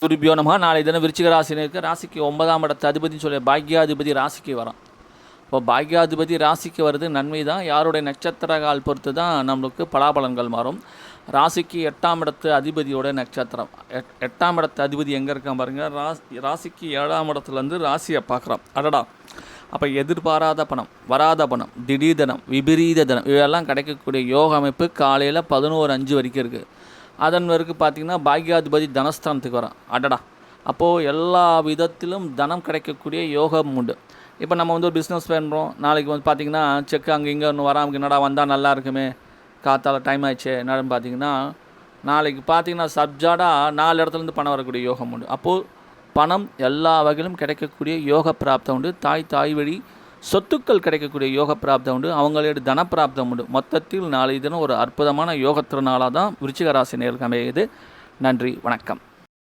துருபியோ நம. நாளை தினம் விருச்சிக ராசினருக்கு ராசிக்கு 9ஆம் இடத்து அதிபதினு சொல்லி பாக்யாதிபதி ராசிக்கு வரான். இப்போ பாக்யாதிபதி ராசிக்கு வருது நன்மை தான். யாருடைய நட்சத்திர கால் பொறுத்து தான் நம்மளுக்கு பலாபலன்கள் மாறும். ராசிக்கு 8ஆம் இடத்து அதிபதியோட நட்சத்திரம். 8ஆம் இடத்து அதிபதி எங்கே இருக்கான் பாருங்கள். ராசிக்கு 7ஆம் இடத்துலேருந்து ராசியை பார்க்குறான். அடடா, அப்போ எதிர்பாராத பணம், வராத பணம், திடீர் தனம், விபரீத தனம் இவையெல்லாம் கிடைக்கக்கூடிய யோக அமைப்பு காலையில் 11:05 வரைக்கும் இருக்குது. அதன் வரைக்கும் பார்த்திங்கன்னா பாக்யாதிபதி தனஸ்தானத்துக்கு வரான். அடடா, அப்போது எல்லா விதத்திலும் தனம் கிடைக்கக்கூடிய யோகம் உண்டு. இப்போ நம்ம ஒரு பிஸ்னஸ் பண்ணுறோம். நாளைக்கு பார்த்திங்கன்னா செக்கு அங்கே இங்கே ஒன்று வராமல் என்னடா வந்தால் நல்லா இருக்குமே, காத்தால டைம் ஆயிடுச்சு என்னன்னு பார்த்திங்கன்னா நாளைக்கு பார்த்திங்கன்னா சப்ஜாடாக 4 இடத்துலேருந்து பணம் வரக்கூடிய யோகம் உண்டு. அப்போது பணம் எல்லா வகையிலும் கிடைக்கக்கூடிய யோக பிராப்தம் உண்டு. தாய் வழி சொத்துக்கள் கிடைக்கக்கூடிய யோக பிராப்தம் உண்டு. அவங்களோட தனப்பிராப்தம் உண்டு. மொத்தத்தில் நாளை தினம் ஒரு அற்புதமான யோகத்திறனால தான் விருச்சிக ராசி நேயர்களுக்கு அமையுது. நன்றி, வணக்கம்.